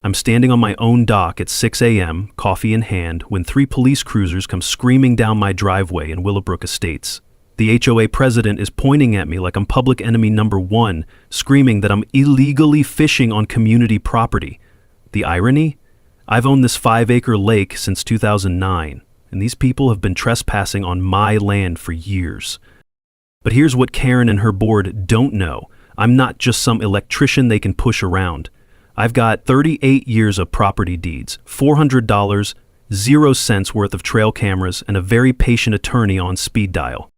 I'm standing on my own dock at 6 a.m., coffee in hand, when 3 police cruisers come screaming down my driveway in Willowbrook Estates. The HOA president is pointing at me like I'm public enemy number 1, screaming that I'm illegally fishing on community property. The irony? I've owned this 5-acre lake since 2009, and these people have been trespassing on my land for years. But here's what Karen and her board don't know. I'm not just some electrician they can push around. I've got 38 years of property deeds, $400, 0 cents worth of trail cameras, and a very patient attorney on speed dial.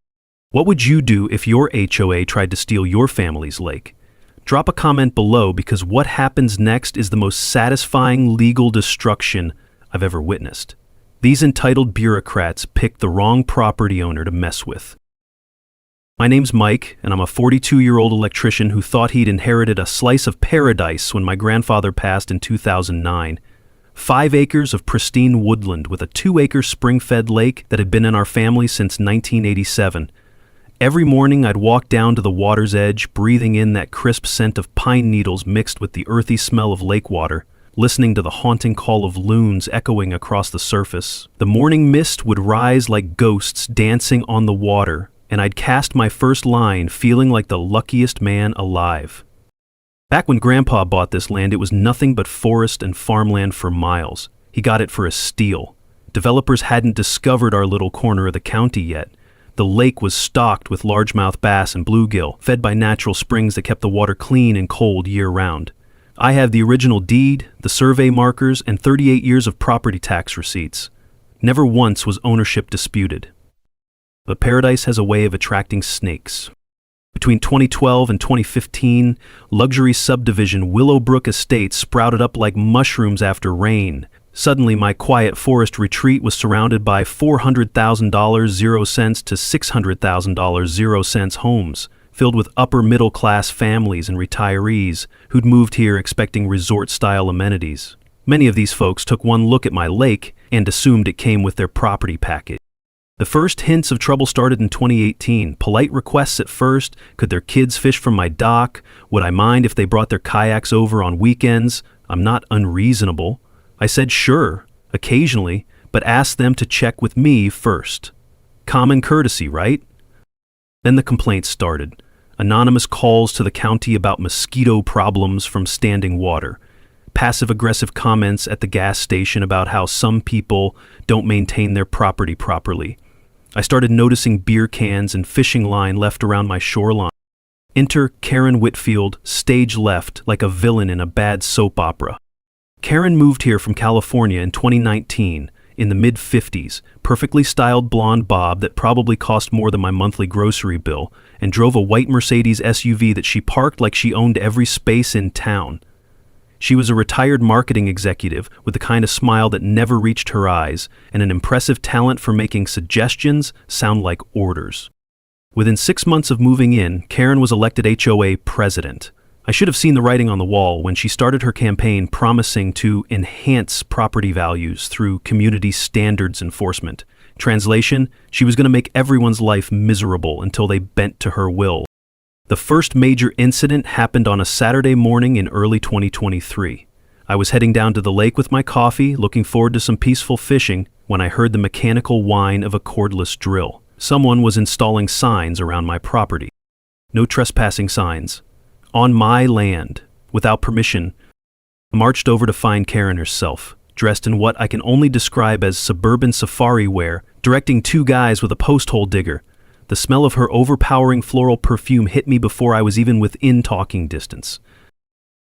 What would you do if your HOA tried to steal your family's lake? Drop a comment below, because what happens next is the most satisfying legal destruction I've ever witnessed. These entitled bureaucrats picked the wrong property owner to mess with. My name's Mike, and I'm a 42-year-old electrician who thought he'd inherited a slice of paradise when my grandfather passed in 2009. 5 acres of pristine woodland with a 2-acre spring-fed lake that had been in our family since 1987. Every morning I'd walk down to the water's edge, breathing in that crisp scent of pine needles mixed with the earthy smell of lake water, listening to the haunting call of loons echoing across the surface. The morning mist would rise like ghosts dancing on the water, and I'd cast my first line feeling like the luckiest man alive. Back when Grandpa bought this land, it was nothing but forest and farmland for miles. He got it for a steal. Developers hadn't discovered our little corner of the county yet. The lake was stocked with largemouth bass and bluegill, fed by natural springs that kept the water clean and cold year-round. I have the original deed, the survey markers, and 38 years of property tax receipts. Never once was ownership disputed. But paradise has a way of attracting snakes. Between 2012 and 2015, luxury subdivision Willowbrook Estates sprouted up like mushrooms after rain. Suddenly, my quiet forest retreat was surrounded by $400,000 0 cents to $600,000 0 cents homes, filled with upper-middle-class families and retirees who'd moved here expecting resort-style amenities. Many of these folks took one look at my lake and assumed it came with their property package. The first hints of trouble started in 2018. Polite requests at first. Could their kids fish from my dock? Would I mind if they brought their kayaks over on weekends? I'm not unreasonable. I said sure, occasionally, but asked them to check with me first. Common courtesy, right? Then the complaints started. Anonymous calls to the county about mosquito problems from standing water. Passive-aggressive comments at the gas station about how some people don't maintain their property properly. I started noticing beer cans and fishing line left around my shoreline. Enter Karen Whitfield, stage left, like a villain in a bad soap opera. Karen moved here from California in 2019, in the mid-50s, perfectly styled blonde bob that probably cost more than my monthly grocery bill, and drove a white Mercedes SUV that she parked like she owned every space in town. She was a retired marketing executive with the kind of smile that never reached her eyes, and an impressive talent for making suggestions sound like orders. Within 6 months of moving in, Karen was elected HOA president. I should have seen the writing on the wall when she started her campaign promising to enhance property values through community standards enforcement. Translation, she was going to make everyone's life miserable until they bent to her will. The first major incident happened on a Saturday morning in early 2023. I was heading down to the lake with my coffee, looking forward to some peaceful fishing, when I heard the mechanical whine of a cordless drill. Someone was installing signs around my property. No trespassing signs. On my land, without permission. I marched over to find Karen herself, dressed in what I can only describe as suburban safari wear, directing 2 guys with a post hole digger. The smell of her overpowering floral perfume hit me before I was even within talking distance.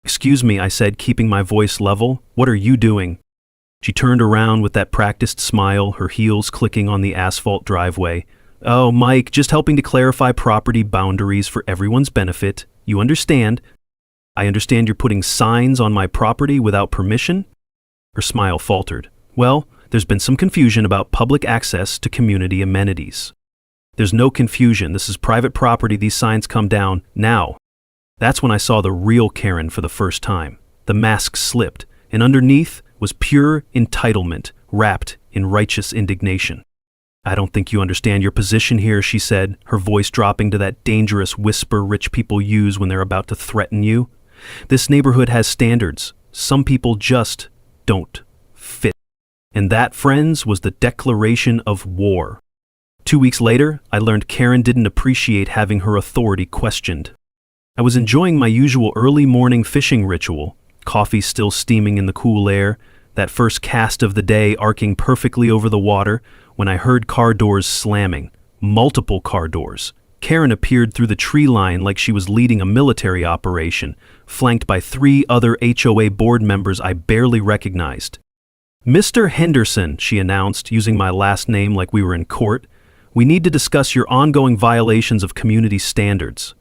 "Excuse me," I said, keeping my voice level. "What are you doing?" She turned around with that practiced smile, her heels clicking on the asphalt driveway. "Oh, Mike, just helping to clarify property boundaries for everyone's benefit. You understand?" "I understand you're putting signs on my property without permission?" Her smile faltered. "Well, there's been some confusion about public access to community amenities." "There's no confusion. This is private property. These signs come down now." That's when I saw the real Karen for the first time. The mask slipped, and underneath was pure entitlement, wrapped in righteous indignation. "I don't think you understand your position here," she said, her voice dropping to that dangerous whisper rich people use when they're about to threaten you. "This neighborhood has standards. Some people just don't fit. And that, friends, was the declaration of war. 2 weeks later, I learned Karen didn't appreciate having her authority questioned. I was enjoying my usual early morning fishing ritual, coffee still steaming in the cool air, that first cast of the day arcing perfectly over the water, when I heard car doors slamming, multiple car doors. Karen appeared through the tree line like she was leading a military operation, flanked by 3 other HOA board members I barely recognized. "Mr. Henderson," she announced, using my last name like we were in court, "we need to discuss your ongoing violations of community standards."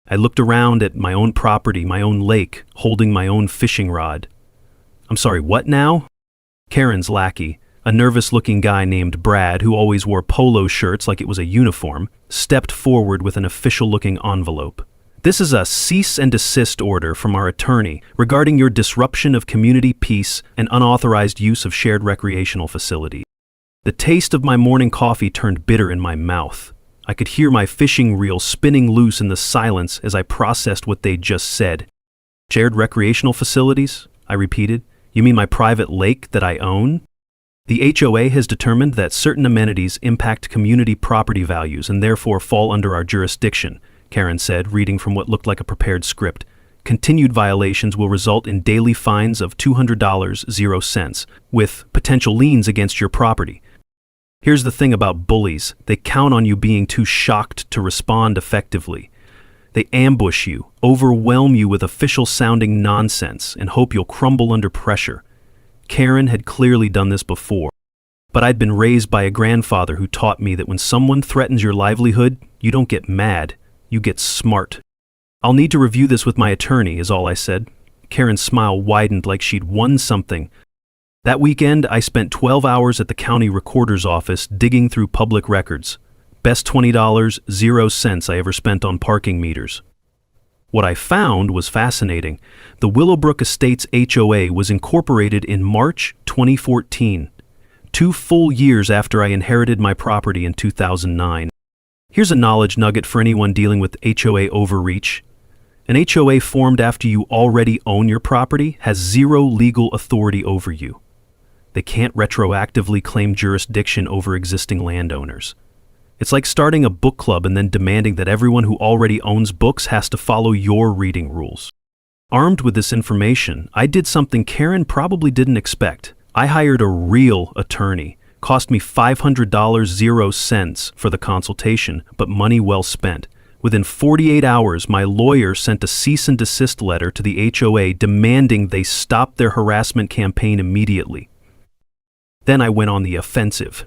I looked around at my own property, my own lake, holding my own fishing rod. "I'm sorry, what now?" Karen's lackey, a nervous-looking guy named Brad who always wore polo shirts like it was a uniform, stepped forward with an official-looking envelope. "This is a cease and desist order from our attorney regarding your disruption of community peace and unauthorized use of shared recreational facilities." The taste of my morning coffee turned bitter in my mouth. I could hear my fishing reel spinning loose in the silence as I processed what they'd just said. "Shared recreational facilities?" I repeated. "You mean my private lake that I own?" "The HOA has determined that certain amenities impact community property values and therefore fall under our jurisdiction," Karen said, reading from what looked like a prepared script. "Continued violations will result in daily fines of $200.00, with potential liens against your property. Here's the thing about bullies. They count on you being too shocked to respond effectively. They ambush you, overwhelm you with official-sounding nonsense, and hope you'll crumble under pressure. Karen had clearly done this before, but I'd been raised by a grandfather who taught me that when someone threatens your livelihood, you don't get mad, you get smart. "I'll need to review this with my attorney," is all I said. Karen's smile widened like she'd won something. That weekend, I spent 12 hours at the county recorder's office digging through public records. Best $20.00 I ever spent on parking meters. What I found was fascinating. The Willowbrook Estates HOA was incorporated in March 2014, 2 full years after I inherited my property in 2009. Here's a knowledge nugget for anyone dealing with HOA overreach. An HOA formed after you already own your property has 0 legal authority over you. They can't retroactively claim jurisdiction over existing landowners. It's like starting a book club and then demanding that everyone who already owns books has to follow your reading rules. Armed with this information, I did something Karen probably didn't expect. I hired a real attorney. Cost me $500.00 for the consultation, but money well spent. Within 48 hours, my lawyer sent a cease and desist letter to the HOA demanding they stop their harassment campaign immediately. Then I went on the offensive.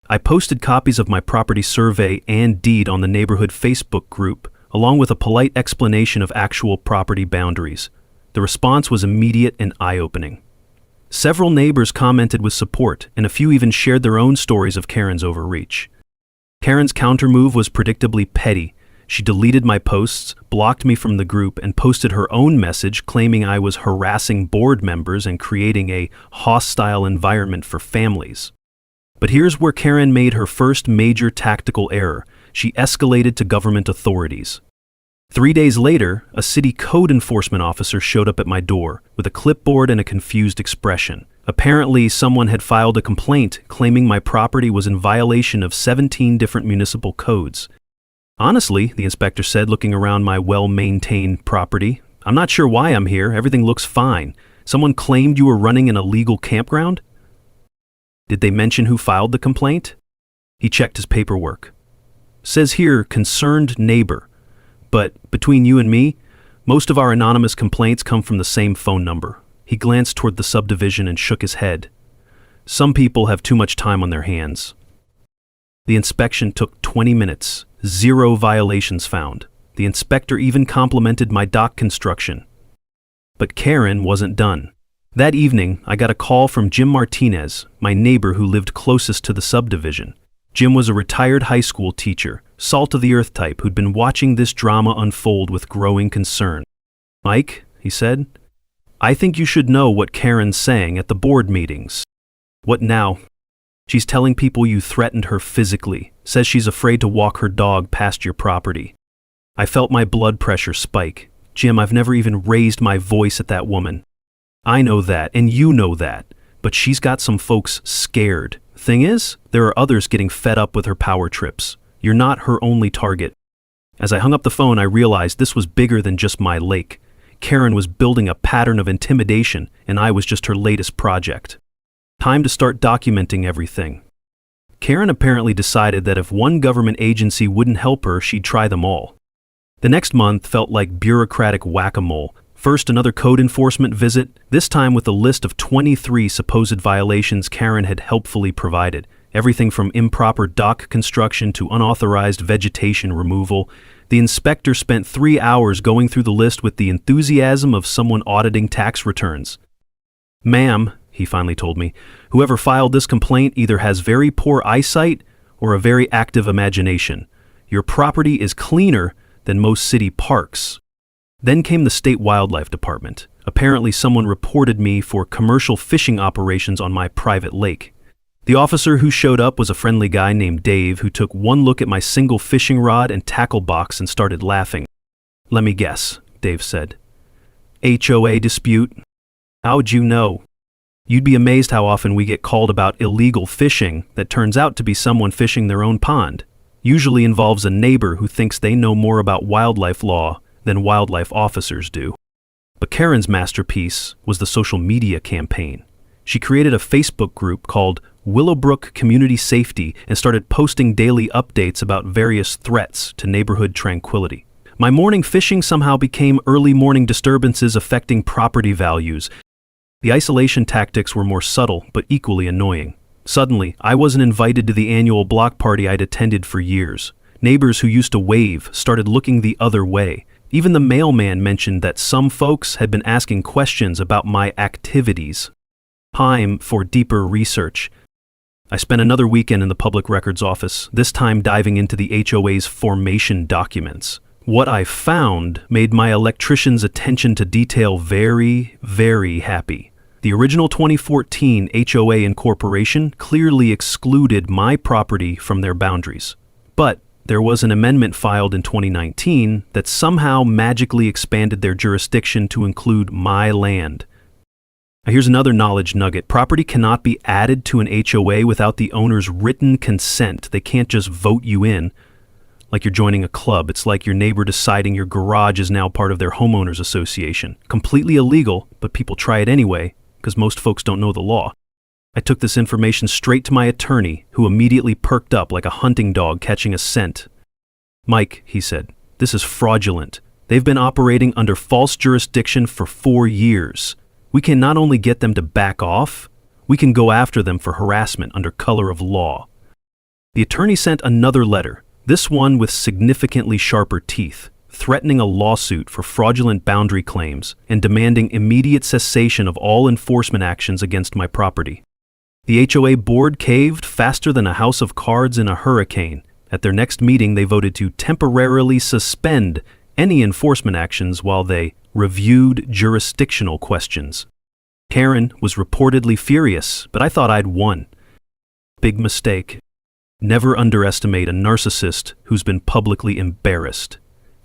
I posted copies of my property survey and deed on the neighborhood Facebook group, along with a polite explanation of actual property boundaries. The response was immediate and eye-opening. Several neighbors commented with support, and a few even shared their own stories of Karen's overreach. Karen's countermove was predictably petty. She deleted my posts, blocked me from the group, and posted her own message claiming I was harassing board members and creating a hostile environment for families. But here's where Karen made her first major tactical error. She escalated to government authorities. 3 days later, a city code enforcement officer showed up at my door with a clipboard and a confused expression. Apparently, someone had filed a complaint claiming my property was in violation of 17 different municipal codes. "Honestly," the inspector said, looking around my well-maintained property, "I'm not sure why I'm here. Everything looks fine. Someone claimed you were running an illegal campground?" "Did they mention who filed the complaint?" He checked his paperwork. "Says here, concerned neighbor. But between you and me, most of our anonymous complaints come from the same phone number." He glanced toward the subdivision and shook his head. "Some people have too much time on their hands." The inspection took 20 minutes. 0 violations found. The inspector even complimented my dock construction. But Karen wasn't done. That evening, I got a call from Jim Martinez, my neighbor who lived closest to the subdivision. Jim was a retired high school teacher, salt-of-the-earth type who'd been watching this drama unfold with growing concern. "Mike," he said, "I think you should know what Karen's saying at the board meetings." "What now?" "She's telling people you threatened her physically, says she's afraid to walk her dog past your property." I felt my blood pressure spike. "Jim, I've never even raised my voice at that woman." I know that, and you know that, but she's got some folks scared. Thing is, there are others getting fed up with her power trips. You're not her only target. As I hung up the phone, I realized this was bigger than just my lake. Karen was building a pattern of intimidation, and I was just her latest project. Time to start documenting everything. Karen apparently decided that if one government agency wouldn't help her, she'd try them all. The next month felt like bureaucratic whack-a-mole. First, another code enforcement visit, this time with a list of 23 supposed violations Karen had helpfully provided. Everything from improper dock construction to unauthorized vegetation removal. The inspector spent 3 hours going through the list with the enthusiasm of someone auditing tax returns. "Ma'am," he finally told me, "whoever filed this complaint either has very poor eyesight or a very active imagination. Your property is cleaner than most city parks." Then came the state wildlife department. Apparently someone reported me for commercial fishing operations on my private lake. The officer who showed up was a friendly guy named Theyve who took one look at my single fishing rod and tackle box and started laughing. "Let me guess," Theyve said. "HOA dispute? How'd you know?" "You'd be amazed how often we get called about illegal fishing that turns out to be someone fishing their own pond. Usually involves a neighbor who thinks they know more about wildlife law than wildlife officers do." But Karen's masterpiece was the social media campaign. She created a Facebook group called Willowbrook Community Safety and started posting daily updates about various threats to neighborhood tranquility. My morning fishing somehow became early morning disturbances affecting property values. The isolation tactics were more subtle but equally annoying. Suddenly, I wasn't invited to the annual block party I'd attended for years. Neighbors who used to wave started looking the other way. Even the mailman mentioned that some folks had been asking questions about my activities. Time for deeper research. I spent another weekend in the public records office, this time diving into the HOA's formation documents. What I found made my electrician's attention to detail very, very happy. The original 2014 HOA incorporation clearly excluded my property from their boundaries. But there was an amendment filed in 2019 that somehow magically expanded their jurisdiction to include my land. Now here's another knowledge nugget. Property cannot be added to an HOA without the owner's written consent. They can't just vote you in like you're joining a club. It's like your neighbor deciding your garage is now part of their homeowners association. Completely illegal, but people try it anyway because most folks don't know the law. I took this information straight to my attorney, who immediately perked up like a hunting dog catching a scent. "Mike," he said, "this is fraudulent. They've been operating under false jurisdiction for 4 years. We can not only get them to back off, we can go after them for harassment under color of law." The attorney sent another letter, this one with significantly sharper teeth, threatening a lawsuit for fraudulent boundary claims and demanding immediate cessation of all enforcement actions against my property. The HOA board caved faster than a house of cards in a hurricane. At their next meeting, they voted to temporarily suspend any enforcement actions while they reviewed jurisdictional questions. Karen was reportedly furious, but I thought I'd won. Big mistake. Never underestimate a narcissist who's been publicly embarrassed.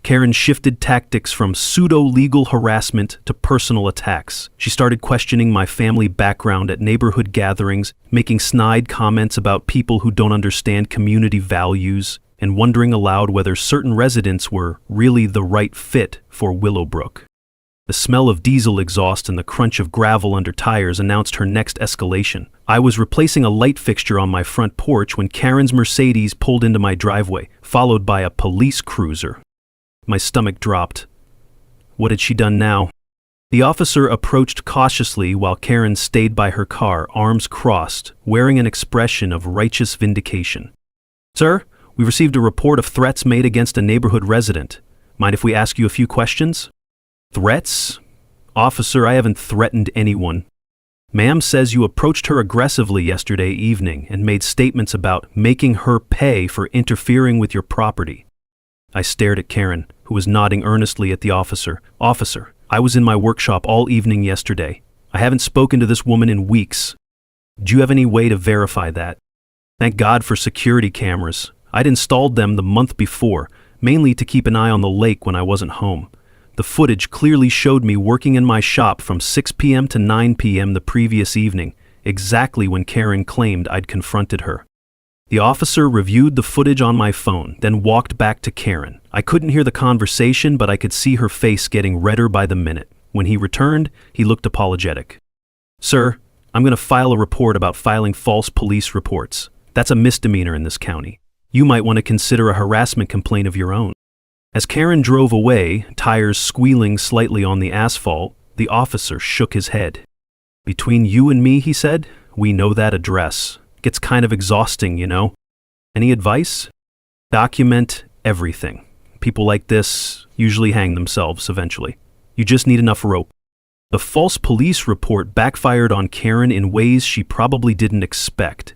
Karen shifted tactics from pseudo-legal harassment to personal attacks. She started questioning my family background at neighborhood gatherings, making snide comments about people who don't understand community values, and wondering aloud whether certain residents were really the right fit for Willowbrook. The smell of diesel exhaust and the crunch of gravel under tires announced her next escalation. I was replacing a light fixture on my front porch when Karen's Mercedes pulled into my driveway, followed by a police cruiser. My stomach dropped. What had she done now? The officer approached cautiously while Karen stayed by her car, arms crossed, wearing an expression of righteous vindication. "Sir, we received a report of threats made against a neighborhood resident. Mind if we ask you a few questions?" "Threats? Officer, I haven't threatened anyone." "Ma'am says you approached her aggressively yesterday evening and made statements about making her pay for interfering with your property." I stared at Karen, who was nodding earnestly at the officer. "Officer, I was in my workshop all evening yesterday. I haven't spoken to this woman in weeks. Do you have any way to verify that?" Thank God for security cameras. I'd installed them the month before, mainly to keep an eye on the lake when I wasn't home. The footage clearly showed me working in my shop from 6 p.m. to 9 p.m. the previous evening, exactly when Karen claimed I'd confronted her. The officer reviewed the footage on my phone, then walked back to Karen. I couldn't hear the conversation, but I could see her face getting redder by the minute. When he returned, he looked apologetic. "Sir, I'm going to file a report about filing false police reports. That's a misdemeanor in this county. You might want to consider a harassment complaint of your own." As Karen drove away, tires squealing slightly on the asphalt, the officer shook his head. "Between you and me," he said, "we know that address. Gets kind of exhausting, you know. Any advice? Document everything. People like this usually hang themselves eventually. You just need enough rope." The false police report backfired on Karen in ways she probably didn't expect.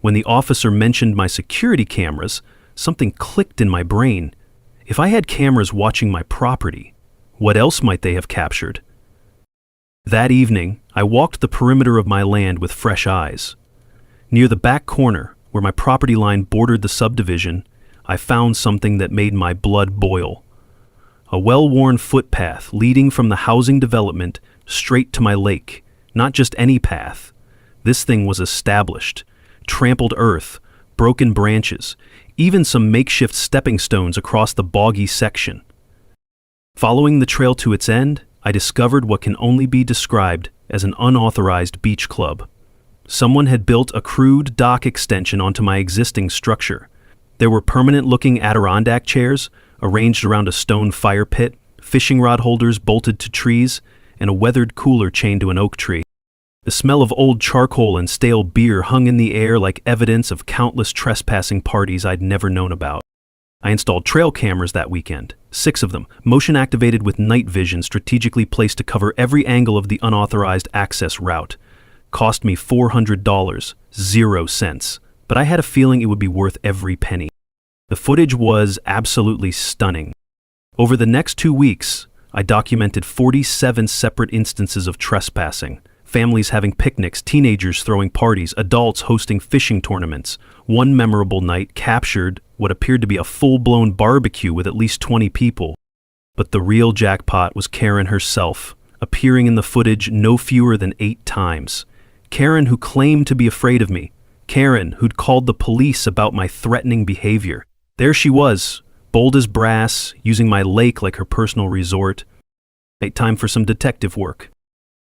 When the officer mentioned my security cameras, something clicked in my brain. If I had cameras watching my property, what else might they have captured? That evening, I walked the perimeter of my land with fresh eyes. Near the back corner, where my property line bordered the subdivision, I found something that made my blood boil. A well-worn footpath leading from the housing development straight to my lake. Not just any path. This thing was established. Trampled earth, broken branches, even some makeshift stepping stones across the boggy section. Following the trail to its end, I discovered what can only be described as an unauthorized beach club. Someone had built a crude dock extension onto my existing structure. There were permanent-looking Adirondack chairs arranged around a stone fire pit, fishing rod holders bolted to trees, and a weathered cooler chained to an oak tree. The smell of old charcoal and stale beer hung in the air like evidence of countless trespassing parties I'd never known about. I installed trail cameras that weekend, 6 of them, motion-activated with night vision strategically placed to cover every angle of the unauthorized access route. Cost me $400, 0 cents, but I had a feeling it would be worth every penny. The footage was absolutely stunning. Over the next 2 weeks, I documented 47 separate instances of trespassing. Families having picnics, teenagers throwing parties, adults hosting fishing tournaments. One memorable night captured what appeared to be a full-blown barbecue with at least 20 people. But the real jackpot was Karen herself, appearing in the footage no fewer than 8 times. Karen who claimed to be afraid of me. Karen who'd called the police about my threatening behavior. There she was, bold as brass, using my lake like her personal resort. Time for some detective work.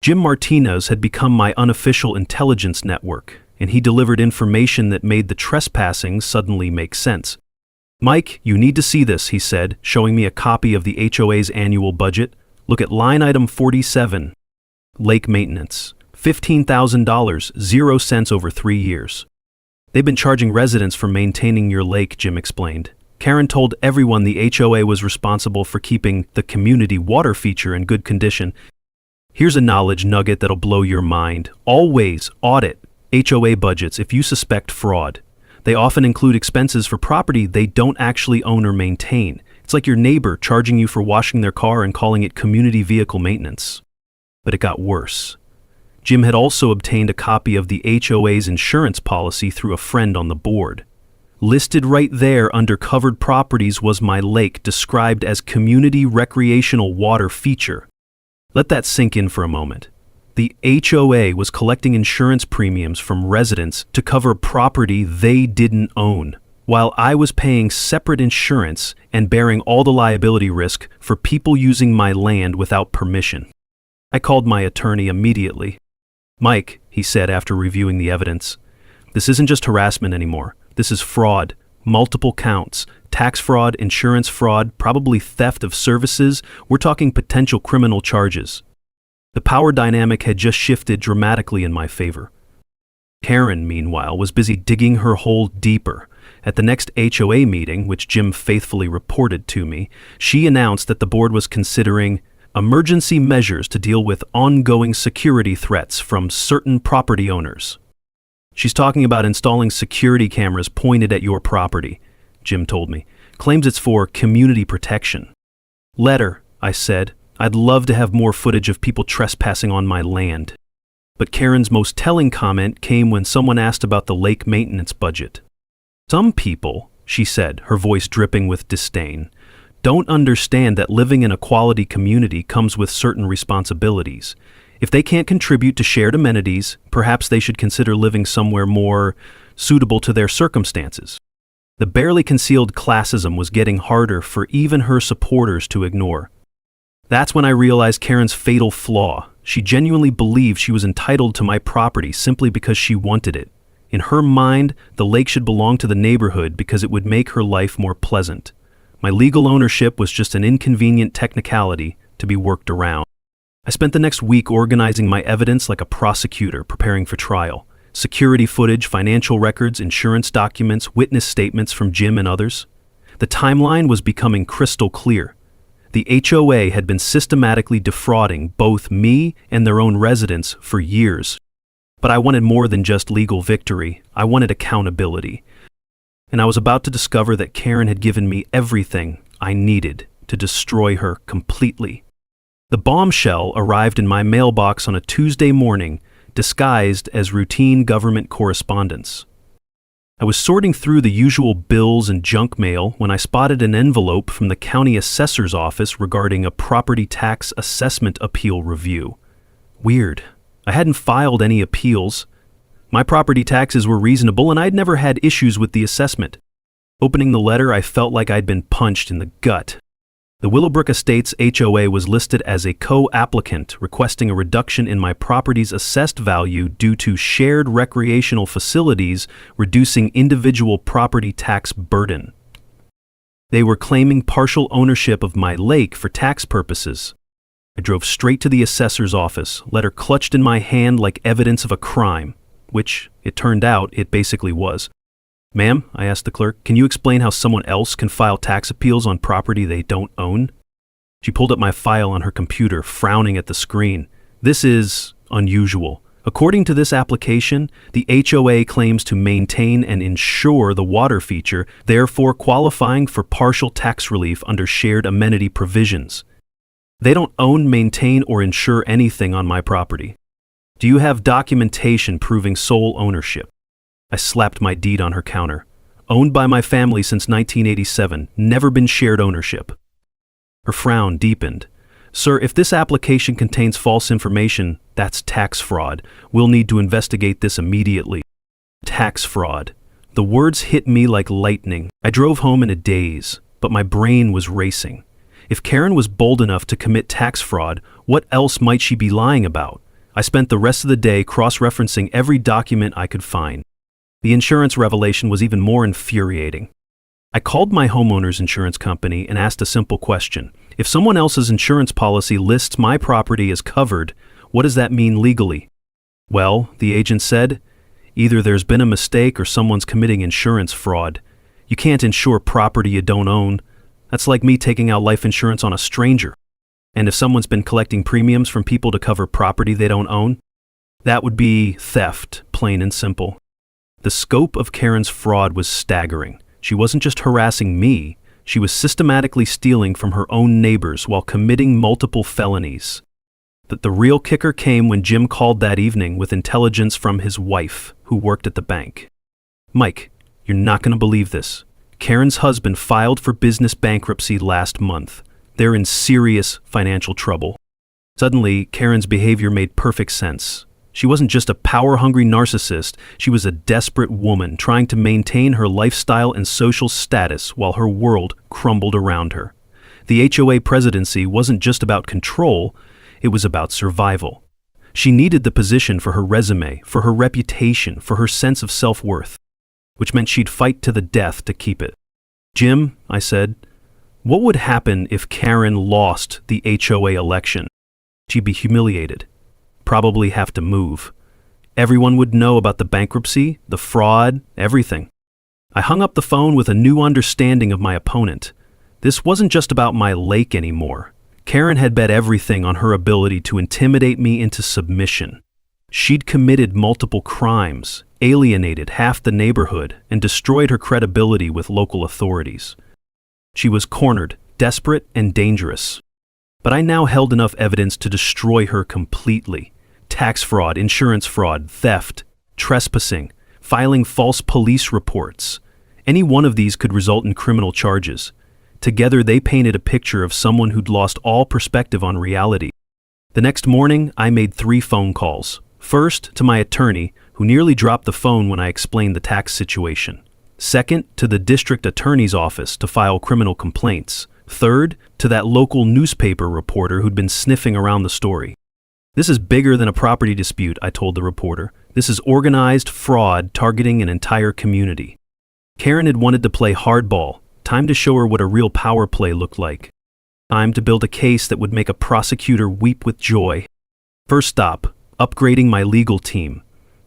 Jim Martinez had become my unofficial intelligence network, and he delivered information that made the trespassing suddenly make sense. "Mike, you need to see this," he said, showing me a copy of the HOA's annual budget. "Look at line item 47. Lake maintenance. $15,000, 0 cents over 3 years. They've been charging residents for maintaining your lake," Jim explained. Karen told everyone the HOA was responsible for keeping the community water feature in good condition. Here's a knowledge nugget that'll blow your mind. Always audit HOA budgets if you suspect fraud. They often include expenses for property they don't actually own or maintain. It's like your neighbor charging you for washing their car and calling it community vehicle maintenance. But it got worse. Jim had also obtained a copy of the HOA's insurance policy through a friend on the board. Listed right there under covered properties was my lake, described as community recreational water feature. Let that sink in for a moment. The HOA was collecting insurance premiums from residents to cover property they didn't own, while I was paying separate insurance and bearing all the liability risk for people using my land without permission. I called my attorney immediately. "Mike," he said after reviewing the evidence, "this isn't just harassment anymore. This is fraud. Multiple counts. Tax fraud, insurance fraud, probably theft of services. We're talking potential criminal charges." The power dynamic had just shifted dramatically in my favor. Karen, meanwhile, was busy digging her hole deeper. At the next HOA meeting, which Jim faithfully reported to me, she announced that the board was considering emergency measures to deal with ongoing security threats from certain property owners. "She's talking about installing security cameras pointed at your property," Jim told me. "Claims it's for community protection." "Let her," I said. "I'd love to have more footage of people trespassing on my land." But Karen's most telling comment came when someone asked about the lake maintenance budget. "Some people," she said, her voice dripping with disdain, don't understand that living in a quality community comes with certain responsibilities. If they can't contribute to shared amenities, perhaps they should consider living somewhere more suitable to their circumstances. The barely concealed classism was getting harder for even her supporters to ignore. That's when I realized Karen's fatal flaw. She genuinely believed she was entitled to my property simply because she wanted it. In her mind, the lake should belong to the neighborhood because it would make her life more pleasant. My legal ownership was just an inconvenient technicality to be worked around. I spent the next week organizing my evidence like a prosecutor preparing for trial. Security footage, financial records, insurance documents, witness statements from Jim and others. The timeline was becoming crystal clear. The HOA had been systematically defrauding both me and their own residents for years. But I wanted more than just legal victory. I wanted accountability. And I was about to discover that Karen had given me everything I needed to destroy her completely. The bombshell arrived in my mailbox on a Tuesday morning, disguised as routine government correspondence. I was sorting through the usual bills and junk mail when I spotted an envelope from the county assessor's office regarding a property tax assessment appeal review. Weird. I hadn't filed any appeals. My property taxes were reasonable and I'd never had issues with the assessment. Opening the letter, I felt like I'd been punched in the gut. The Willowbrook Estates HOA was listed as a co-applicant requesting a reduction in my property's assessed value due to shared recreational facilities reducing individual property tax burden. They were claiming partial ownership of my lake for tax purposes. I drove straight to the assessor's office, letter clutched in my hand like evidence of a crime, which, it turned out, it basically was. "Ma'am," I asked the clerk, "can you explain how someone else can file tax appeals on property they don't own?" She pulled up my file on her computer, frowning at the screen. "This is unusual. According to this application, the HOA claims to maintain and insure the water feature, therefore qualifying for partial tax relief under shared amenity provisions. They don't own, maintain, or insure anything on my property. Do you have documentation proving sole ownership?" I slapped my deed on her counter. "Owned by my family since 1987, never been shared ownership." Her frown deepened. "Sir, if this application contains false information, that's tax fraud. We'll need to investigate this immediately." Tax fraud. The words hit me like lightning. I drove home in a daze, but my brain was racing. If Karen was bold enough to commit tax fraud, what else might she be lying about? I spent the rest of the day cross-referencing every document I could find. The insurance revelation was even more infuriating. I called my homeowners insurance company and asked a simple question. If someone else's insurance policy lists my property as covered, what does that mean legally? "Well," the agent said, "either there's been a mistake or someone's committing insurance fraud. You can't insure property you don't own. That's like me taking out life insurance on a stranger. And if someone's been collecting premiums from people to cover property they don't own, that would be theft, plain and simple." The scope of Karen's fraud was staggering. She wasn't just harassing me, she was systematically stealing from her own neighbors while committing multiple felonies. The real kicker came when Jim called that evening with intelligence from his wife, who worked at the bank. "Mike, you're not going to believe this. Karen's husband filed for business bankruptcy last month. They're in serious financial trouble." Suddenly, Karen's behavior made perfect sense. She wasn't just a power-hungry narcissist, she was a desperate woman trying to maintain her lifestyle and social status while her world crumbled around her. The HOA presidency wasn't just about control, it was about survival. She needed the position for her resume, for her reputation, for her sense of self-worth, which meant she'd fight to the death to keep it. "Jim," I said, "what would happen if Karen lost the HOA election?" "She'd be humiliated. Probably have to move. Everyone would know about the bankruptcy, the fraud, everything." I hung up the phone with a new understanding of my opponent. This wasn't just about my lake anymore. Karen had bet everything on her ability to intimidate me into submission. She'd committed multiple crimes, alienated half the neighborhood, and destroyed her credibility with local authorities. She was cornered, desperate, and dangerous. But I now held enough evidence to destroy her completely. Tax fraud, insurance fraud, theft, trespassing, filing false police reports. Any one of these could result in criminal charges. Together, they painted a picture of someone who'd lost all perspective on reality. The next morning, I made 3 phone calls. First, to my attorney, who nearly dropped the phone when I explained the tax situation. Second, to the district attorney's office to file criminal complaints. Third, to that local newspaper reporter who'd been sniffing around the story. This is bigger than a property dispute, I told the reporter. This is organized fraud targeting an entire community. Karen had wanted to play hardball. Time to show her what a real power play looked like. Time to build a case that would make a prosecutor weep with joy. First stop, upgrading my legal team.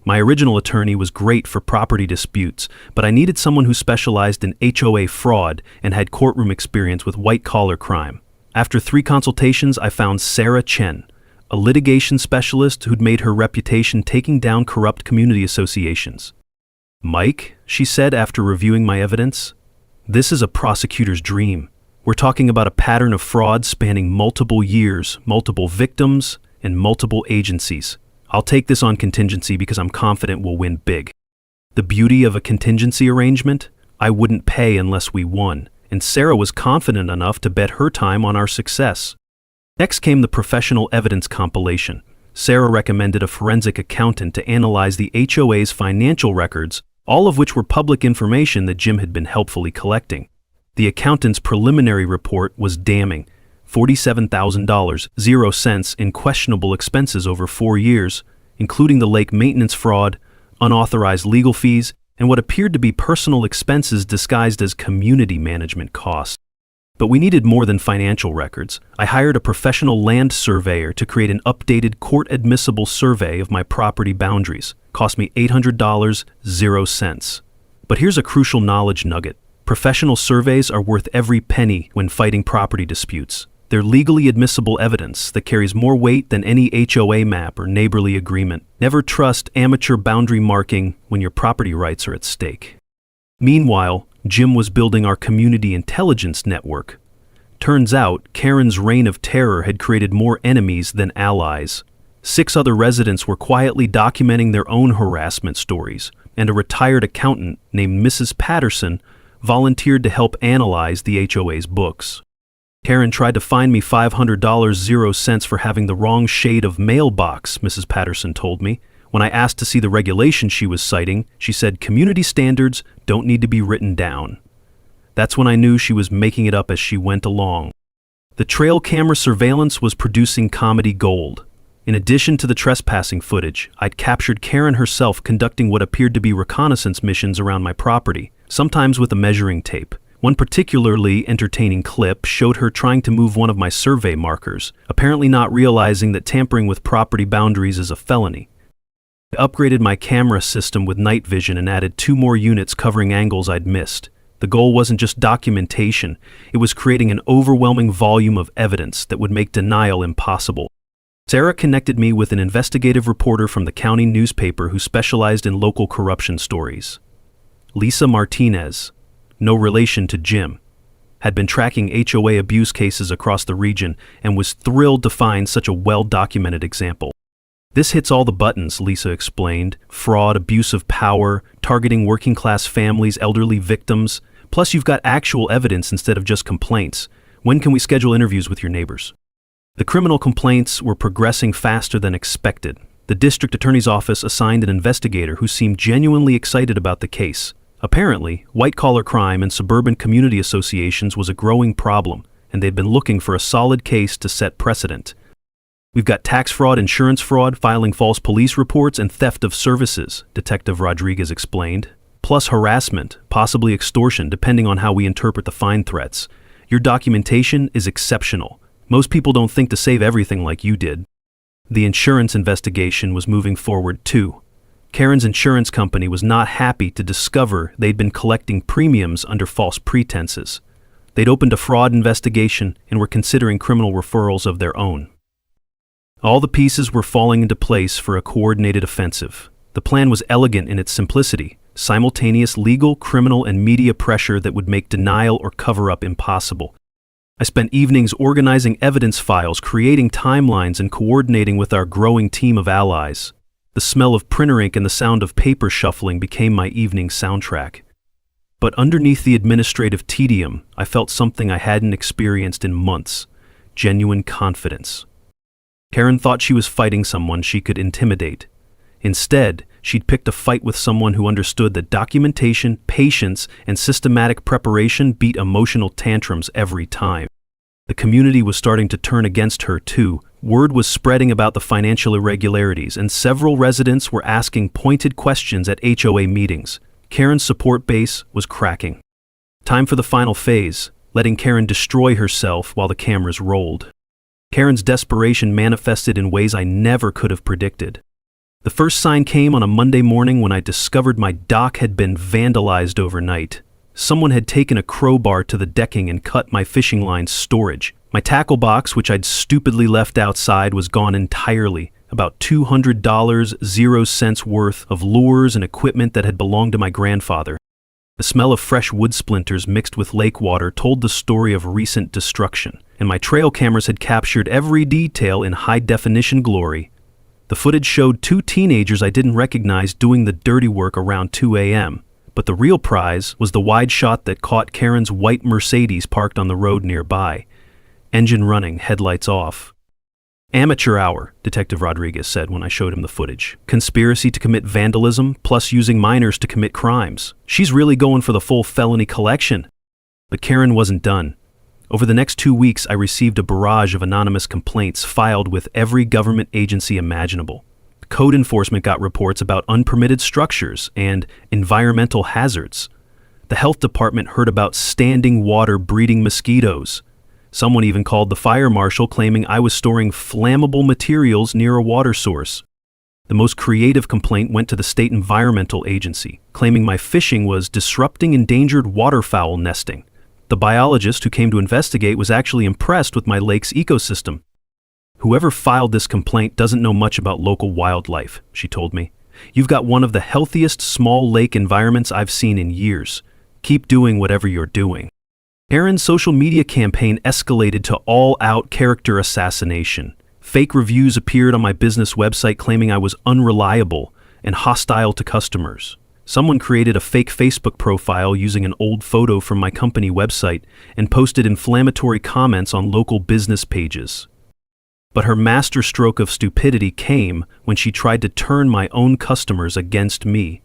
My original attorney was great for property disputes, but I needed someone who specialized in HOA fraud and had courtroom experience with white-collar crime. After 3 consultations, I found Sarah Chen, a litigation specialist who'd made her reputation taking down corrupt community associations. "Mike," she said after reviewing my evidence, "this is a prosecutor's dream. We're talking about a pattern of fraud spanning multiple years, multiple victims, and multiple agencies. I'll take this on contingency because I'm confident we'll win big." The beauty of a contingency arrangement? I wouldn't pay unless we won, and Sarah was confident enough to bet her time on our success. Next came the professional evidence compilation. Sarah recommended a forensic accountant to analyze the HOA's financial records, all of which were public information that Jim had been helpfully collecting. The accountant's preliminary report was damning. $47,000, 0 cents in questionable expenses over 4 years, including the lake maintenance fraud, unauthorized legal fees, and what appeared to be personal expenses disguised as community management costs. But we needed more than financial records. I hired a professional land surveyor to create an updated court-admissible survey of my property boundaries. Cost me $800, 0 cents. But here's a crucial knowledge nugget. Professional surveys are worth every penny when fighting property disputes. They're legally admissible evidence that carries more weight than any HOA map or neighborly agreement. Never trust amateur boundary marking when your property rights are at stake. Meanwhile, Jim was building our community intelligence network. Turns out, Karen's reign of terror had created more enemies than allies. 6 other residents were quietly documenting their own harassment stories, and a retired accountant named Mrs. Patterson volunteered to help analyze the HOA's books. Karen tried to fine me $500, 0 cents for having the wrong shade of mailbox, Mrs. Patterson told me. When I asked to see the regulation she was citing, she said community standards don't need to be written down. That's when I knew she was making it up as she went along. The trail camera surveillance was producing comedy gold. In addition to the trespassing footage, I'd captured Karen herself conducting what appeared to be reconnaissance missions around my property, sometimes with a measuring tape. One particularly entertaining clip showed her trying to move one of my survey markers, apparently not realizing that tampering with property boundaries is a felony. I upgraded my camera system with night vision and added 2 more units covering angles I'd missed. The goal wasn't just documentation, it was creating an overwhelming volume of evidence that would make denial impossible. Sarah connected me with an investigative reporter from the county newspaper who specialized in local corruption stories. Lisa Martinez, no relation to Jim, had been tracking HOA abuse cases across the region and was thrilled to find such a well-documented example. "This hits all the buttons," Lisa explained. "Fraud, abuse of power, targeting working-class families, elderly victims. Plus you've got actual evidence instead of just complaints. When can we schedule interviews with your neighbors?" The criminal complaints were progressing faster than expected. The district attorney's office assigned an investigator who seemed genuinely excited about the case. Apparently, white-collar crime in suburban community associations was a growing problem, and they'd been looking for a solid case to set precedent. "We've got tax fraud, insurance fraud, filing false police reports, and theft of services," Detective Rodriguez explained. "Plus harassment, possibly extortion, depending on how we interpret the fine threats. Your documentation is exceptional. Most people don't think to save everything like you did." The insurance investigation was moving forward too. Karen's insurance company was not happy to discover they'd been collecting premiums under false pretenses. They'd opened a fraud investigation and were considering criminal referrals of their own. All the pieces were falling into place for a coordinated offensive. The plan was elegant in its simplicity, simultaneous legal, criminal, and media pressure that would make denial or cover-up impossible. I spent evenings organizing evidence files, creating timelines, and coordinating with our growing team of allies. The smell of printer ink and the sound of paper shuffling became my evening soundtrack. But underneath the administrative tedium, I felt something I hadn't experienced in months: genuine confidence. Karen thought she was fighting someone she could intimidate. Instead, she'd picked a fight with someone who understood that documentation, patience, and systematic preparation beat emotional tantrums every time. The community was starting to turn against her, too. Word was spreading about the financial irregularities, and several residents were asking pointed questions at HOA meetings. Karen's support base was cracking. Time for the final phase, letting Karen destroy herself while the cameras rolled. Karen's desperation manifested in ways I never could have predicted. The first sign came on a Monday morning when I discovered my dock had been vandalized overnight. Someone had taken a crowbar to the decking and cut my fishing line's storage. My tackle box, which I'd stupidly left outside, was gone entirely. About $200, 0 cents worth of lures and equipment that had belonged to my grandfather. The smell of fresh wood splinters mixed with lake water told the story of recent destruction, and my trail cameras had captured every detail in high-definition glory. The footage showed 2 teenagers I didn't recognize doing the dirty work around 2 a.m., but the real prize was the wide shot that caught Karen's white Mercedes parked on the road nearby. Engine running, headlights off. Amateur hour, Detective Rodriguez said when I showed him the footage. Conspiracy to commit vandalism, plus using minors to commit crimes. She's really going for the full felony collection. But Karen wasn't done. Over the next 2 weeks, I received a barrage of anonymous complaints filed with every government agency imaginable. Code enforcement got reports about unpermitted structures and environmental hazards. The health department heard about standing water breeding mosquitoes. Someone even called the fire marshal claiming I was storing flammable materials near a water source. The most creative complaint went to the state environmental agency, claiming my fishing was disrupting endangered waterfowl nesting. The biologist who came to investigate was actually impressed with my lake's ecosystem. Whoever filed this complaint doesn't know much about local wildlife, she told me. You've got one of the healthiest small lake environments I've seen in years. Keep doing whatever you're doing. Karen's social media campaign escalated to all-out character assassination. Fake reviews appeared on my business website claiming I was unreliable and hostile to customers. Someone created a fake Facebook profile using an old photo from my company website and posted inflammatory comments on local business pages. But her masterstroke of stupidity came when she tried to turn my own customers against me.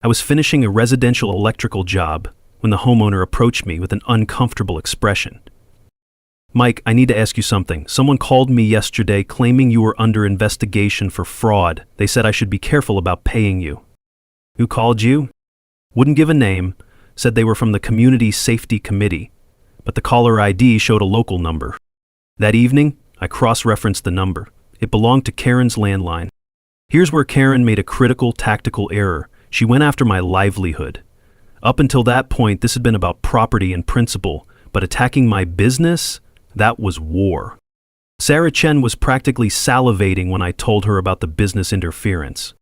I was finishing a residential electrical job when the homeowner approached me with an uncomfortable expression. Mike, I need to ask you something. Someone called me yesterday claiming you were under investigation for fraud. They said I should be careful about paying you. Who called you? Wouldn't give a name, said they were from the Community Safety Committee, but the caller ID showed a local number. That evening, I cross-referenced the number. It belonged to Karen's landline. Here's where Karen made a critical tactical error. She went after my livelihood. Up until that point, this had been about property and principle, but attacking my business, that was war. Sarah Chen was practically salivating when I told her about the business interference.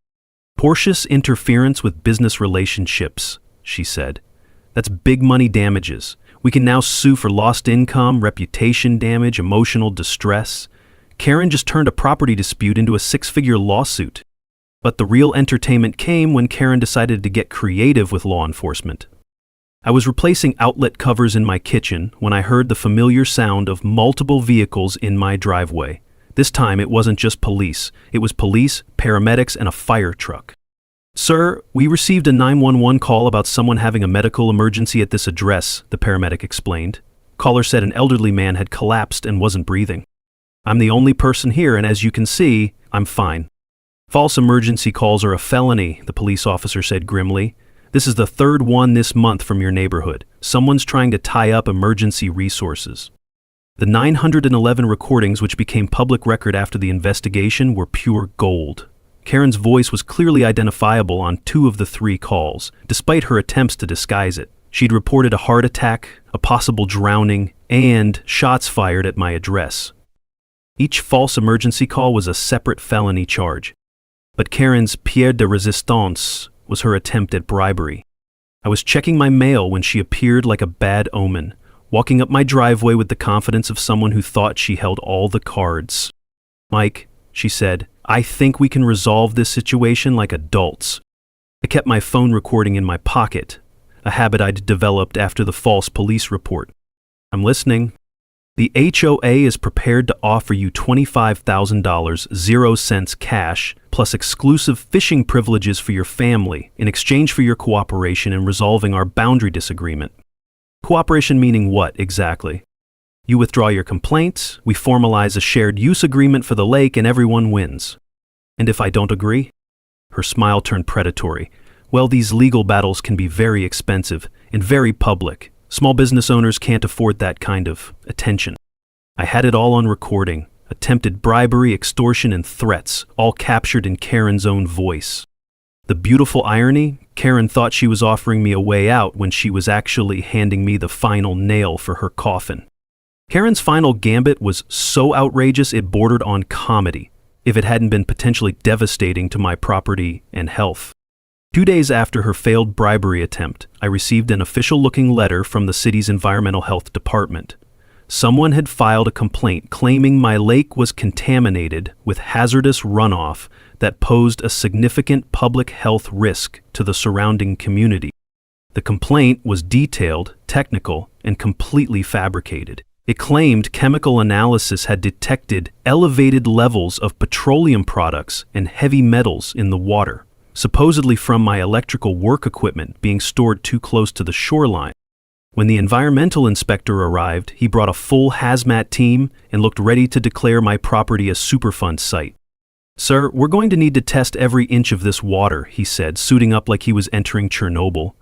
Portious interference with business relationships, she said. That's big money damages. We can now sue for lost income, reputation damage, emotional distress. Karen just turned a property dispute into a 6-figure lawsuit. But the real entertainment came when Karen decided to get creative with law enforcement. I was replacing outlet covers in my kitchen when I heard the familiar sound of multiple vehicles in my driveway. This time it wasn't just police. It was police, paramedics, and a fire truck. Sir, we received a 911 call about someone having a medical emergency at this address, the paramedic explained. Caller said an elderly man had collapsed and wasn't breathing. I'm the only person here, and as you can see, I'm fine. False emergency calls are a felony, the police officer said grimly. This is the 3rd one this month from your neighborhood. Someone's trying to tie up emergency resources. The 911 recordings, which became public record after the investigation, were pure gold. Karen's voice was clearly identifiable on 2 of the 3 calls, despite her attempts to disguise it. She'd reported a heart attack, a possible drowning, and shots fired at my address. Each false emergency call was a separate felony charge. But Karen's pièce de résistance was her attempt at bribery. I was checking my mail when she appeared like a bad omen, walking up my driveway with the confidence of someone who thought she held all the cards. Mike, she said, I think we can resolve this situation like adults. I kept my phone recording in my pocket. a habit I'd developed after the false police report. I'm listening. The HOA is prepared to offer you $25,000, 0 cents cash, plus exclusive fishing privileges for your family in exchange for your cooperation in resolving our boundary disagreement. Cooperation meaning what exactly? You withdraw your complaints, we formalize a shared use agreement for the lake, and everyone wins. And if I don't agree? Her smile turned predatory. Well, these legal battles can be very expensive and very public. Small business owners can't afford that kind of attention. I had it all on recording. Attempted bribery, extortion, and threats, all captured in Karen's own voice. The beautiful irony, Karen thought she was offering me a way out when she was actually handing me the final nail for her coffin. Karen's final gambit was so outrageous it bordered on comedy, if it hadn't been potentially devastating to my property and health. 2 days after her failed bribery attempt, I received an official-looking letter from the city's environmental health department. Someone had filed a complaint claiming my lake was contaminated with hazardous runoff that posed a significant public health risk to the surrounding community. The complaint was detailed, technical, and completely fabricated. It claimed chemical analysis had detected elevated levels of petroleum products and heavy metals in the water, supposedly from my electrical work equipment being stored too close to the shoreline. When the environmental inspector arrived, he brought a full hazmat team and looked ready to declare my property a Superfund site. "Sir, we're going to need to test every inch of this water," he said, suiting up like he was entering Chernobyl.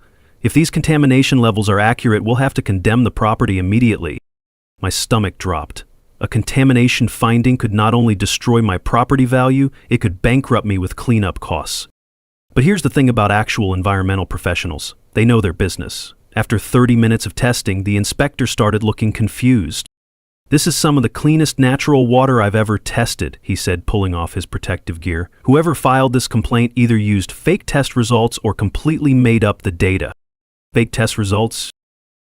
"If these contamination levels are accurate, we'll have to condemn the property immediately." My stomach dropped. A contamination finding could not only destroy my property value, it could bankrupt me with cleanup costs. But here's the thing about actual environmental professionals. They know their business. After 30 minutes of testing, the inspector started looking confused. "This is some of the cleanest natural water I've ever tested," he said, pulling off his protective gear. "Whoever filed this complaint either used fake test results or completely made up the data." Fake test results?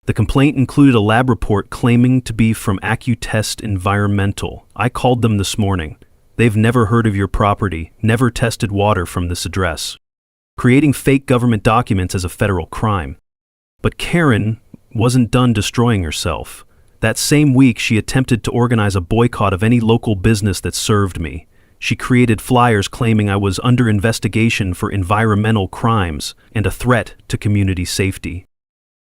The complaint included a lab report claiming to be from AccuTest Environmental. I called them this morning. They've never heard of your property, never tested water from this address. Creating fake government documents is a federal crime. But Karen wasn't done destroying herself. That same week, she attempted to organize a boycott of any local business that served me. She created flyers claiming I was under investigation for environmental crimes and a threat to community safety.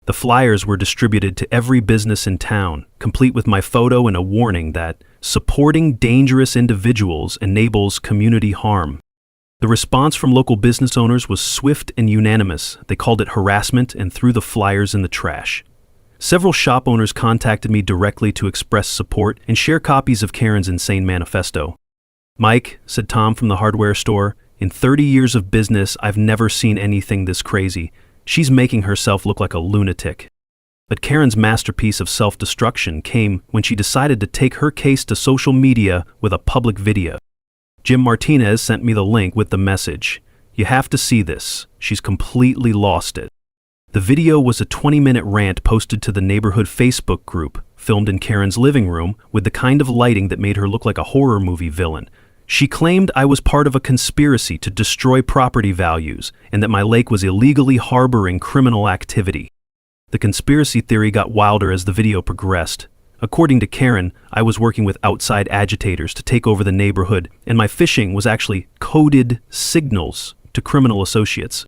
The flyers were distributed to every business in town, complete with my photo and a warning that supporting dangerous individuals enables community harm. The response from local business owners was swift and unanimous. They called it harassment and threw the flyers in the trash. Several shop owners contacted me directly to express support and share copies of Karen's insane manifesto. "Mike," said Tom from the hardware store, "in 30 years of business, I've never seen anything this crazy. She's making herself look like a lunatic." But Karen's masterpiece of self-destruction came when she decided to take her case to social media with a public video. Jim Martinez sent me the link with the message. "You have to see this. She's completely lost it." The video was a 20-minute rant posted to the neighborhood Facebook group, filmed in Karen's living room with the kind of lighting that made her look like a horror movie villain. She claimed I was part of a conspiracy to destroy property values and that my lake was illegally harboring criminal activity. The conspiracy theory got wilder as the video progressed. According to Karen, I was working with outside agitators to take over the neighborhood, and my phishing was actually coded signals to criminal associates.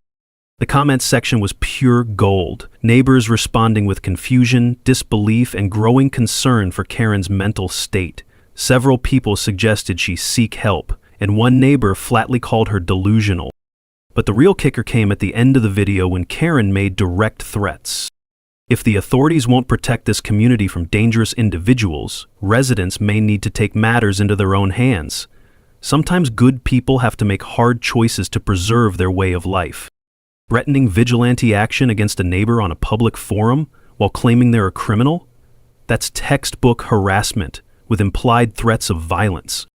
The comments section was pure gold, neighbors responding with confusion, disbelief, and growing concern for Karen's mental state. Several people suggested she seek help, and one neighbor flatly called her delusional. But the real kicker came at the end of the video when Karen made direct threats. If the authorities won't protect this community from dangerous individuals, residents may need to take matters into their own hands. Sometimes good people have to make hard choices to preserve their way of life. Threatening vigilante action against a neighbor on a public forum while claiming they're a criminal? That's textbook harassment with implied threats of violence.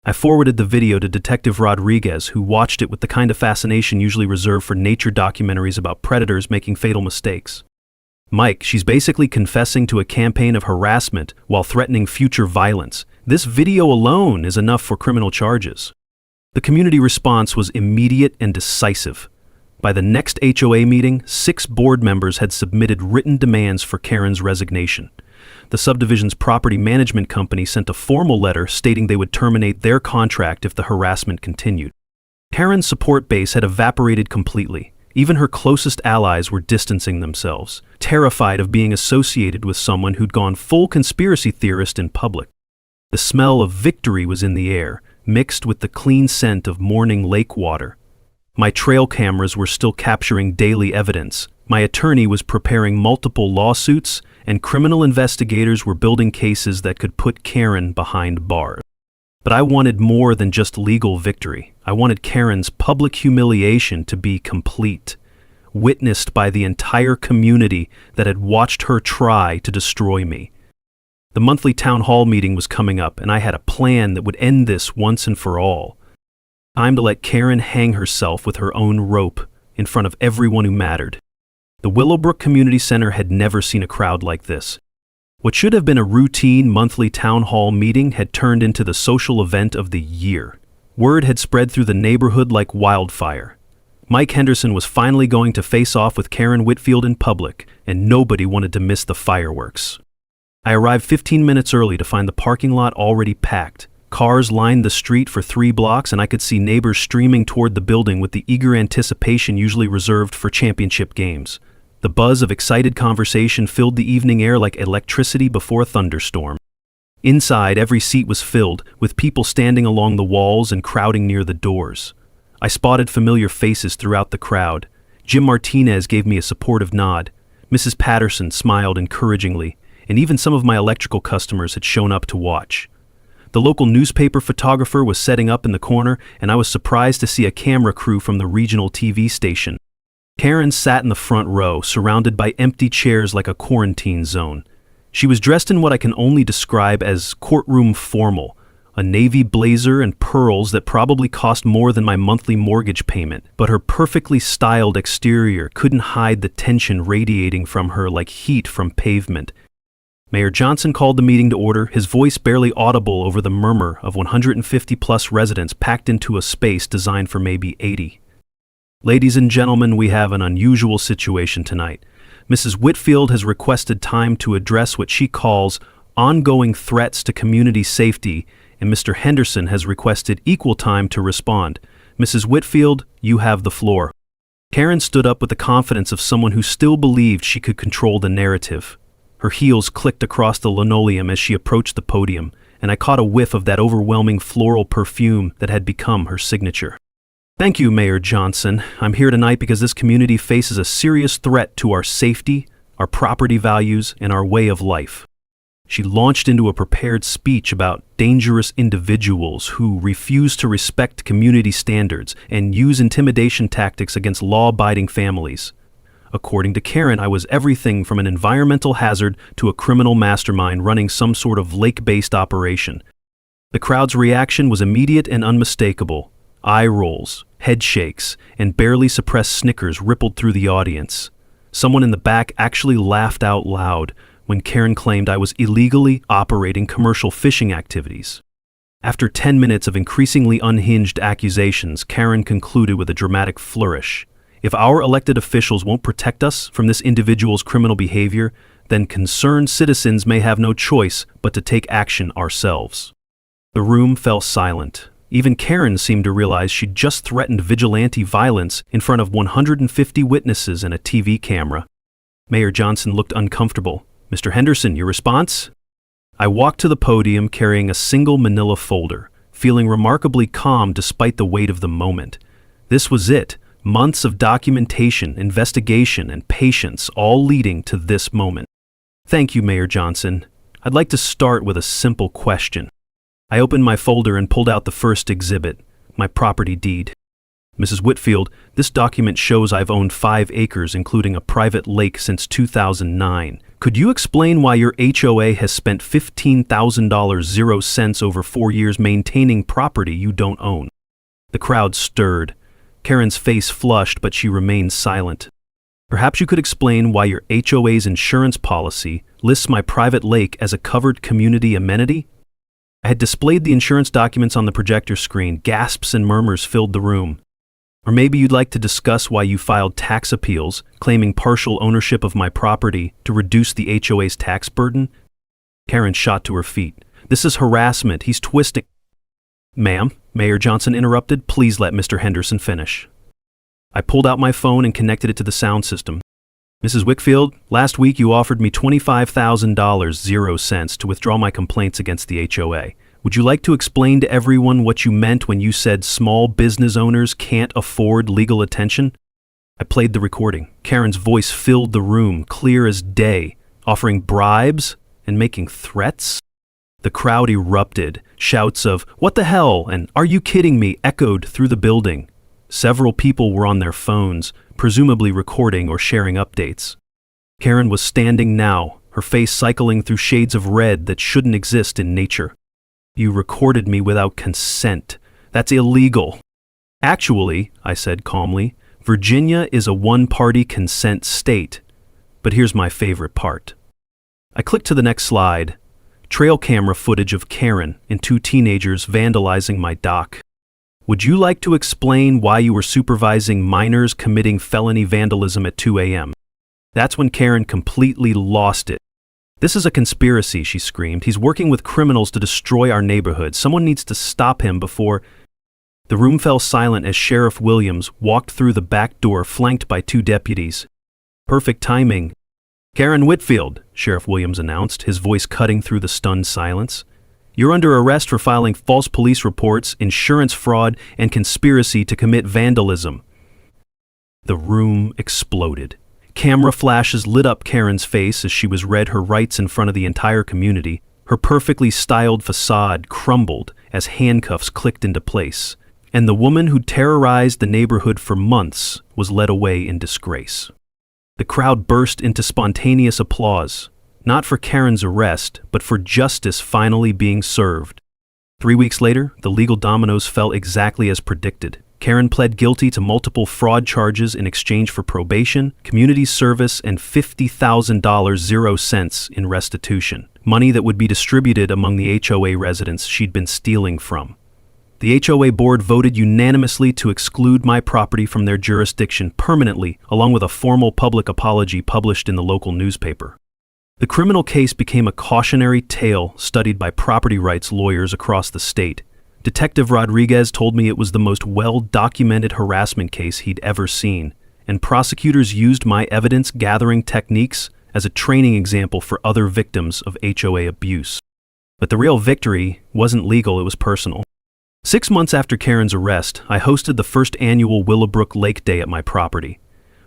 I forwarded the video to Detective Rodriguez, who watched it with the kind of fascination usually reserved for nature documentaries about predators making fatal mistakes. "Mike, she's basically confessing to a campaign of harassment while threatening future violence. This video alone is enough for criminal charges." The community response was immediate and decisive. By the next HOA meeting, 6 board members had submitted written demands for Karen's resignation. The subdivision's property management company sent a formal letter stating they would terminate their contract if the harassment continued. Karen's support base had evaporated completely. Even her closest allies were distancing themselves, terrified of being associated with someone who'd gone full conspiracy theorist in public. The smell of victory was in the air, mixed with the clean scent of morning lake water. My trail cameras were still capturing daily evidence. My attorney was preparing multiple lawsuits, and criminal investigators were building cases that could put Karen behind bars. But I wanted more than just legal victory. I wanted Karen's public humiliation to be complete, witnessed by the entire community that had watched her try to destroy me. The monthly town hall meeting was coming up, and I had a plan that would end this once and for all. Time to let Karen hang herself with her own rope in front of everyone who mattered. The Willowbrook Community Center had never seen a crowd like this. What should have been a routine monthly town hall meeting had turned into the social event of the year. Word had spread through the neighborhood like wildfire. Mike Henderson was finally going to face off with Karen Whitfield in public, and nobody wanted to miss the fireworks. I arrived 15 minutes early to find the parking lot already packed. Cars lined the street for 3 blocks, and I could see neighbors streaming toward the building with the eager anticipation usually reserved for championship games. The buzz of excited conversation filled the evening air like electricity before a thunderstorm. Inside, every seat was filled, with people standing along the walls and crowding near the doors. I spotted familiar faces throughout the crowd. Jim Martinez gave me a supportive nod. Mrs. Patterson smiled encouragingly, and even some of my electrical customers had shown up to watch. The local newspaper photographer was setting up in the corner, and I was surprised to see a camera crew from the regional TV station. Karen sat in the front row, surrounded by empty chairs like a quarantine zone. She was dressed in what I can only describe as courtroom formal, a navy blazer and pearls that probably cost more than my monthly mortgage payment, but her perfectly styled exterior couldn't hide the tension radiating from her like heat from pavement. Mayor Johnson called the meeting to order, his voice barely audible over the murmur of 150-plus residents packed into a space designed for maybe 80. Ladies and gentlemen, we have an unusual situation tonight. Mrs. Whitfield has requested time to address what she calls ongoing threats to community safety, and Mr. Henderson has requested equal time to respond. Mrs. Whitfield, you have the floor. Karen stood up with the confidence of someone who still believed she could control the narrative. Her heels clicked across the linoleum as she approached the podium, and I caught a whiff of that overwhelming floral perfume that had become her signature. Thank you, Mayor Johnson. I'm here tonight because this community faces a serious threat to our safety, our property values, and our way of life. She launched into a prepared speech about dangerous individuals who refuse to respect community standards and use intimidation tactics against law-abiding families. According to Karen, I was everything from an environmental hazard to a criminal mastermind running some sort of lake-based operation. The crowd's reaction was immediate and unmistakable. Eye rolls, head shakes, and barely suppressed snickers rippled through the audience. Someone in the back actually laughed out loud when Karen claimed I was illegally operating commercial fishing activities. After 10 minutes of increasingly unhinged accusations, Karen concluded with a dramatic flourish. If our elected officials won't protect us from this individual's criminal behavior, then concerned citizens may have no choice but to take action ourselves. The room fell silent. Even Karen seemed to realize she'd just threatened vigilante violence in front of 150 witnesses and a TV camera. Mayor Johnson looked uncomfortable. Mr. Henderson, your response? I walked to the podium carrying a single manila folder, feeling remarkably calm despite the weight of the moment. This was it. Months of documentation, investigation, and patience, all leading to this moment. Thank you, Mayor Johnson. I'd like to start with a simple question. I opened my folder and pulled out the first exhibit, my property deed. Mrs. Whitfield, this document shows I've owned 5 acres, including a private lake, since 2009. Could you explain why your HOA has spent $15,000 0 cents over 4 years maintaining property you don't own? The crowd stirred. Karen's face flushed, but she remained silent. Perhaps you could explain why your HOA's insurance policy lists my private lake as a covered community amenity? I had displayed the insurance documents on the projector screen. Gasps and murmurs filled the room. Or maybe you'd like to discuss why you filed tax appeals, claiming partial ownership of my property to reduce the HOA's tax burden? Karen shot to her feet. This is harassment. He's twisting. Ma'am, Mayor Johnson interrupted. Please let Mr. Henderson finish. I pulled out my phone and connected it to the sound system. Mrs. Wickfield, last week you offered me $25,000 to withdraw my complaints against the HOA. Would you like to explain to everyone what you meant when you said small business owners can't afford legal attention? I played the recording. Karen's voice filled the room, clear as day, offering bribes and making threats. The crowd erupted. Shouts of, "What the hell?" and "Are you kidding me?" echoed through the building. Several people were on their phones, presumably recording or sharing updates. Karen was standing now, her face cycling through shades of red that shouldn't exist in nature. "You recorded me without consent. That's illegal." "Actually," I said calmly, "Virginia is a one-party consent state. But here's my favorite part." I clicked to the next slide. Trail camera footage of Karen and two teenagers vandalizing my dock. "Would you like to explain why you were supervising minors committing felony vandalism at 2 a.m.? That's when Karen completely lost it. "This is a conspiracy," she screamed. "He's working with criminals to destroy our neighborhood. Someone needs to stop him before—" The room fell silent as Sheriff Williams walked through the back door flanked by two deputies. Perfect timing. "Karen Whitfield," Sheriff Williams announced, his voice cutting through the stunned silence. "You're under arrest for filing false police reports, insurance fraud, and conspiracy to commit vandalism." The room exploded. Camera flashes lit up Karen's face as she was read her rights in front of the entire community. Her perfectly styled facade crumbled as handcuffs clicked into place, and the woman who terrorized the neighborhood for months was led away in disgrace. The crowd burst into spontaneous applause, not for Karen's arrest, but for justice finally being served. 3 weeks later, the legal dominoes fell exactly as predicted. Karen pled guilty to multiple fraud charges in exchange for probation, community service, and $50,000 in restitution, money that would be distributed among the HOA residents she'd been stealing from. The HOA board voted unanimously to exclude my property from their jurisdiction permanently, along with a formal public apology published in the local newspaper. The criminal case became a cautionary tale studied by property rights lawyers across the state. Detective Rodriguez told me it was the most well-documented harassment case he'd ever seen, and prosecutors used my evidence-gathering techniques as a training example for other victims of HOA abuse. But the real victory wasn't legal, it was personal. 6 months after Karen's arrest, I hosted the first annual Willowbrook Lake Day at my property.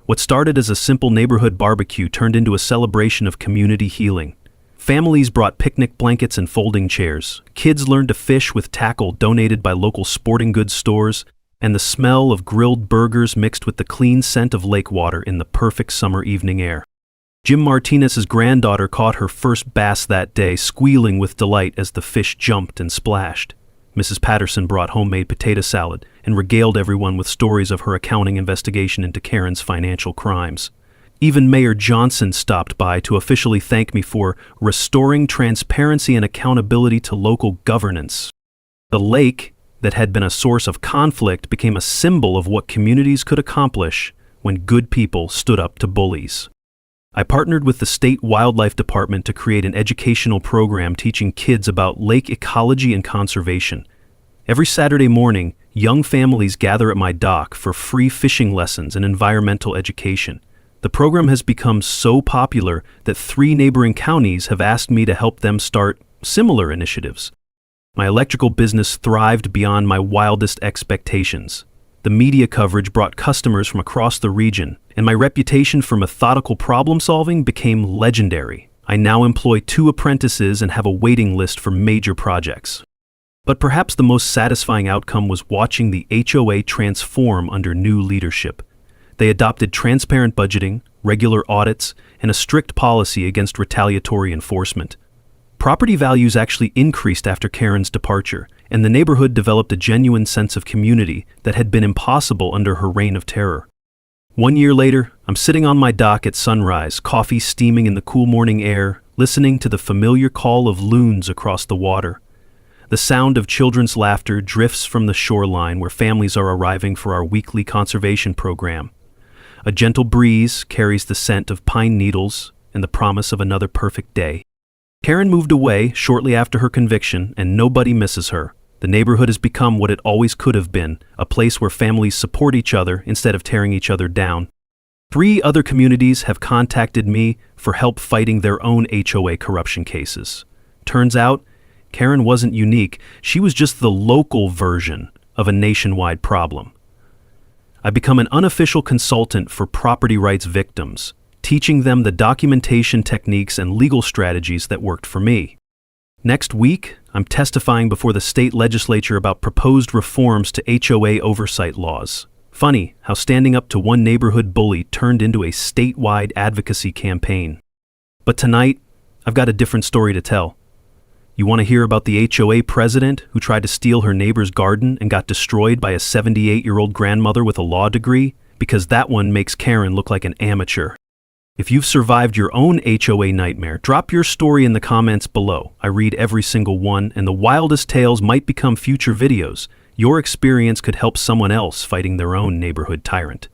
What started as a simple neighborhood barbecue turned into a celebration of community healing. Families brought picnic blankets and folding chairs. Kids learned to fish with tackle donated by local sporting goods stores, and the smell of grilled burgers mixed with the clean scent of lake water in the perfect summer evening air. Jim Martinez's granddaughter caught her first bass that day, squealing with delight as the fish jumped and splashed. Mrs. Patterson brought homemade potato salad and regaled everyone with stories of her accounting investigation into Karen's financial crimes. Even Mayor Johnson stopped by to officially thank me for restoring transparency and accountability to local governance. The lake, that had been a source of conflict, became a symbol of what communities could accomplish when good people stood up to bullies. I partnered with the State Wildlife Department to create an educational program teaching kids about lake ecology and conservation. Every Saturday morning, young families gather at my dock for free fishing lessons and environmental education. The program has become so popular that 3 neighboring counties have asked me to help them start similar initiatives. My electrical business thrived beyond my wildest expectations. The media coverage brought customers from across the region, and my reputation for methodical problem-solving became legendary. I now employ 2 apprentices and have a waiting list for major projects. But perhaps the most satisfying outcome was watching the HOA transform under new leadership. They adopted transparent budgeting, regular audits, and a strict policy against retaliatory enforcement. Property values actually increased after Karen's departure, and the neighborhood developed a genuine sense of community that had been impossible under her reign of terror. 1 year later, I'm sitting on my dock at sunrise, coffee steaming in the cool morning air, listening to the familiar call of loons across the water. The sound of children's laughter drifts from the shoreline where families are arriving for our weekly conservation program. A gentle breeze carries the scent of pine needles and the promise of another perfect day. Karen moved away shortly after her conviction, and nobody misses her. The neighborhood has become what it always could have been, a place where families support each other instead of tearing each other down. 3 other communities have contacted me for help fighting their own HOA corruption cases. Turns out, Karen wasn't unique. She was just the local version of a nationwide problem. I become an unofficial consultant for property rights victims, teaching them the documentation techniques and legal strategies that worked for me. Next week, I'm testifying before the state legislature about proposed reforms to HOA oversight laws. Funny how standing up to one neighborhood bully turned into a statewide advocacy campaign. But tonight, I've got a different story to tell. You want to hear about the HOA president who tried to steal her neighbor's garden and got destroyed by a 78-year-old grandmother with a law degree? Because that one makes Karen look like an amateur. If you've survived your own HOA nightmare, drop your story in the comments below. I read every single one, and the wildest tales might become future videos. Your experience could help someone else fighting their own neighborhood tyrant.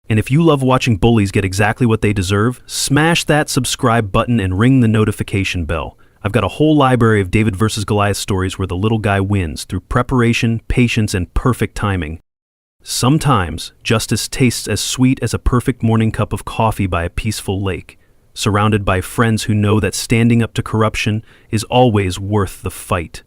And if you love watching bullies get exactly what they deserve, smash that subscribe button and ring the notification bell. I've got a whole library of David versus Goliath stories where the little guy wins through preparation, patience, and perfect timing. Sometimes, justice tastes as sweet as a perfect morning cup of coffee by a peaceful lake, surrounded by friends who know that standing up to corruption is always worth the fight.